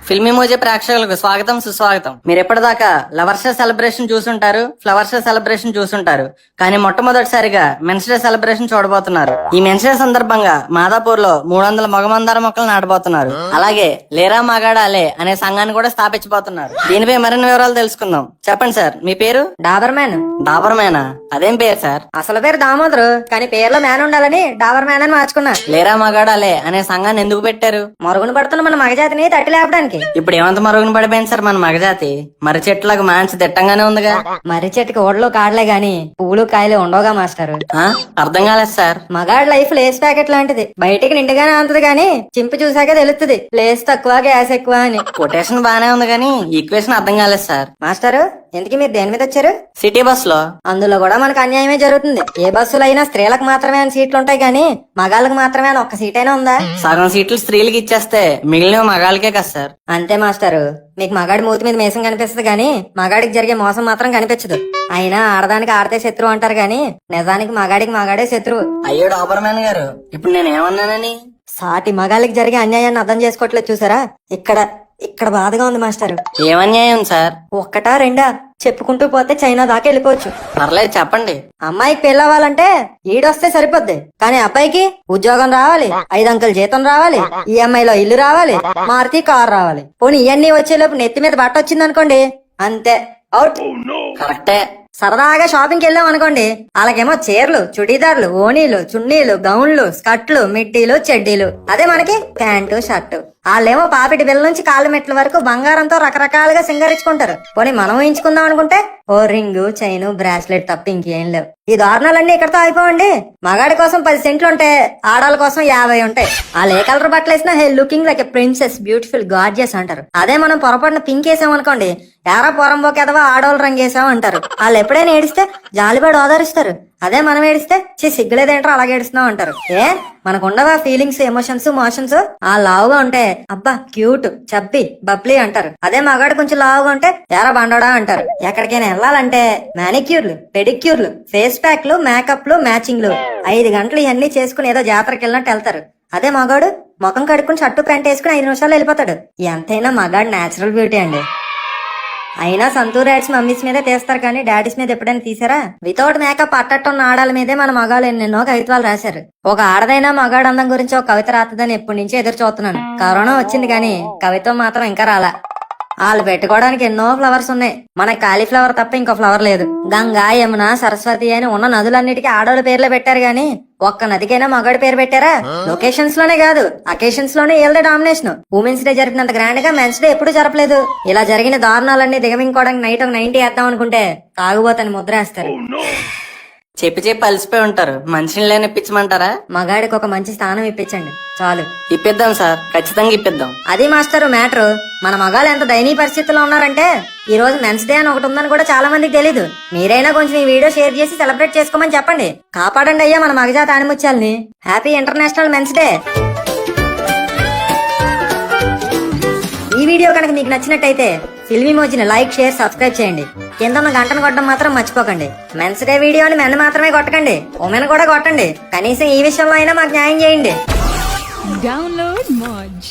ఫిల్మీ మోజే ప్రేక్షకులకు స్వాగతం సుస్వాగతం. మీరు ఎప్పటిదాకా లవర్స్ డే సెలబ్రేషన్ చూసుంటారు, ఫ్లవర్స్ డే సెలబ్రేషన్ చూసుంటారు, కానీ మొట్టమొదటిసారిగా మెన్స్ డే సెలబ్రేషన్ చూడబోతున్నారు. ఈ మెన్స్ డే సందర్భంగా మాదాపూర్ లో 300 మగమందార మొక్కలు నాటబోతున్నారు. అలాగే లేరా మగాడాలే అనే సంఘాన్ని కూడా స్థాపించబోతున్నారు. దీనిపై మరిన్ని వివరాలు తెలుసుకుందాం. చెప్పండి సార్, మీ పేరు? డాబర్ మ్యాన్. డాబర్ మ్యానా? అదేం పేరు సార్? అసలు పేరు దామోదరు, కానీ పేర్లో మ్యాన్ ఉండాలని డాబర్ మ్యాన్ అని మార్చుకున్నా. లేరా మగాడాలే అనే సంఘాన్ని ఎందుకు పెట్టారు? మరుగున పడుతున్న మన మగజాతిని తట్టి లేపడానికి. ఇప్పుడు ఏమంత మరుగున పడిపోయింది సార్ మన మగజాతి? మరి చెట్లకు మంచి దిట్టంగానే ఉందిగా. మర్రి చెట్టుకి ఓడలు కాడలే గాని పువ్వులు కాయలు ఉండవుగా మాస్టారు. అర్థం కాలేదు సార్. మగాడి లైఫ్ లేస్ ప్యాకెట్ లాంటిది. బయటికి నిండుగానే అంతది గాని చింపి చూసాకే తెలుస్తుంది లేస్ తక్కువ గ్యాస్ ఎక్కువ అని. కొటేషన్ బానే ఉంది కానీ ఈక్వేషన్ అర్థం కాలేదు సార్. మాస్టారు, ఎందుకు మీరు దేని మీద వచ్చారు? సిటీ బస్ లో. అందులో కూడా మనకు అన్యాయమే జరుగుతుంది. ఏ బస్సులో అయినా స్త్రీలకు మాత్రమే అని సీట్లు ఉంటాయి గానీ మగాళ్ళకి మాత్రమే అని ఒక్క సీట్ అయినా ఉందా? సగం సీట్లు స్త్రీలకు ఇచ్చేస్తే మిగిలిన మగాళ్ళకే కదా సార్. అంతే మాస్టారు, మీకు మగాడి మూతి మీద మేసం కనిపిస్తుంది గానీ మగాడికి జరిగే మోసం మాత్రం కనిపించదు. అయినా ఆడదానికి ఆడతే శత్రువు అంటారు గానీ నిజానికి మగాడికి మగాడే శత్రువు. అయ్యో డాబర్ మ్యాన్ గారు, ఇప్పుడు నేను ఏమన్నానని? సాటి మగాళ్ళకి జరిగే అన్యాయాన్ని అర్థం చేసుకోవట్లేదు చూసారా? ఇక్కడ బాధగా ఉంది మాస్టారు. ఏమన్యాయం సార్? ఒక్కటా రెండా చెప్పుకుంటూ పోతే చైనా దాకా వెళ్ళిపోవచ్చు. పర్లేదు చెప్పండి. అమ్మాయికి పెళ్ళవ్వాలంటే ఈడొస్తే సరిపోద్ది, కానీ అబ్బాయికి ఉద్యోగం రావాలి, 5 అంకెల జీతం రావాలి, ఈఎంఐలో ఇల్లు రావాలి, మారుతి కారు రావాలి. పోనీ ఇవన్నీ వచ్చేలోపు నెత్తి మీద బట్ట వచ్చింది అనుకోండి, అంతే అవుట్. కరెక్టే. సరదాగా షాపింగ్కి వెళ్ళాం అనుకోండి, అలాగేమో చీరలు, చుడీదార్లు, ఓణీలు, చున్నీలు, గౌన్లు, స్కర్ట్లు, మిడ్డీలు, చెడ్డీలు. అదే మనకి ప్యాంటు షర్టు. వాళ్ళేమో పాపిటి బిల్ల నుంచి కాళ్ళ మెట్ల వరకు బంగారంతో రకరకాలుగా సింగరించుకుంటారు. పోనీ మనం ఊహించుకుందాం అనుకుంటే ఓ రింగు, చైను, బ్రాస్లెట్ తప్ప ఇంకేం లేవు. ఈ దారుణాలన్నీ ఇక్కడతో అయిపోవండి. మగాడి కోసం 10 సెంట్లు ఉంటే ఆడాళ్ళ కోసం 50 ఉంటాయి. వాళ్ళు ఏ కలర్ బట్టలు వేసినా hey looking like a princess, beautiful, gorgeous అంటారు. అదే మనం పొరపాటున పింక్ వేసాం అనుకోండి, ఎరా పొరంబోకేదవా ఆడోళ్ళు రంగు వేసాం అంటారు. వాళ్ళు ఎప్పుడైనా ఏడిస్తే జాలిపడి ఓదారుస్తారు. అదే మనం ఏడిస్తే సిగ్గులేదేంటో అలాగే ఏడుస్తున్నావు అంటారు. మనకుండవా ఫీలింగ్స్, ఎమోషన్స్, మోషన్స్? ఆ లావుగా ఉంటే అబ్బా క్యూట్, చబ్బి, బబ్లీ అంటారు. అదే మగాడు కొంచెం లావుగా ఉంటే ఎరా బండోడా అంటారు. ఎక్కడికైనా వెళ్ళాలంటే మానిక్యూర్లు, పెడిక్యూర్లు, ఫేస్ ప్యాక్లు, మేకప్లు, మ్యాచింగ్లు, 5 గంటలు ఇవన్నీ చేసుకుని ఏదో జాతరకి వెళ్ళినట్టు వెళ్తారు. అదే మగాడు ముఖం కడుక్కుని షర్టు ప్యాంట్ వేసుకుని 5 నిమిషాల్లో వెళ్ళిపోతాడు. ఎంతైనా మగాడు నేచురల్ బ్యూటీ అండి. అయినా సంతూర్ యాడ్స్ మమ్మీస్ మీదే తీస్తారు కానీ డాడీస్ మీద ఎప్పుడైనా తీసారా? వితౌట్ మేకప్ అట్టట్టున్న ఆడాల మీదే మన మగాళ్ళు ఎన్నెన్నో కవిత్వాలు రాశారు. ఒక ఆడదైనా మగాడు అందం గురించి ఒక కవిత రాతదని ఎప్పటి నుంచి ఎదురు చూస్తున్నాను. కరోనా వచ్చింది కానీ కవిత్వం మాత్రం ఇంకా రాలా. వాళ్ళు పెట్టుకోవడానికి ఎన్నో ఫ్లవర్స్ ఉన్నాయి, మనకి కాలీఫ్లవర్ తప్ప ఇంకో ఫ్లవర్ లేదు. గంగా, యమున, సరస్వతి అని ఉన్న నదులన్నిటికీ ఆడోళ్ళ పేర్లే పెట్టారు గాని ఒక్క నదికైనా మగాడి పేరు పెట్టారా? లొకేషన్స్ లోనే కాదు, అకేషన్స్ లోనే వీళ్ళదే డామినేషన్. ఉమెన్స్ డే జరిపినంత గ్రాండ్ గా మెన్స్ డే ఎప్పుడు జరపలేదు. ఇలా జరిగిన దారుణాలన్నీ దిగమించుకోవడానికి నైట్ ఒక 90 వేద్దాం అనుకుంటే తాగుబోతని ముద్ర వేస్తారు. చెప్పి అలసిపోయి ఉంటారు. మనిషిని ఇప్పించమంటారా? మగాడికి ఒక మంచి స్థానం ఇప్పించండి చాలు. ఇప్పిద్దాం సార్, ఖచ్చితంగా ఇప్పిద్దాం. అది మాస్టర్ మ్యాటర్. మన మగాళ్ళు ఎంత దయనీయ పరిస్థితుల్లో ఉన్నారంటే ఈ రోజు మెన్స్ డే అని ఒకటి ఉందని కూడా చాలా మందికి తెలీదు. మీరైనా కొంచెం ఈ వీడియో షేర్ చేసి సెలబ్రేట్ చేసుకోమని చెప్పండి. కాపాడండి అయ్యా మన మగజాతి ఆనిముత్యాలని. Happy international men's day. ఈ వీడియో కనుక మీకు నచ్చినట్టయితే ఫిల్మీ మోజీని లైక్, షేర్, సబ్స్క్రైబ్ చేయండి. కింద ఉన్న గంటను కొట్టడం మాత్రం మర్చిపోకండి. మెన్స్ డే వీడియోని మెన్ మాత్రమే కొట్టకండి, ఉమెన్ కూడా కొట్టండి. కనీసం ఈ విషయంలో అయినా మాకు న్యాయం చేయండి. Download Moj.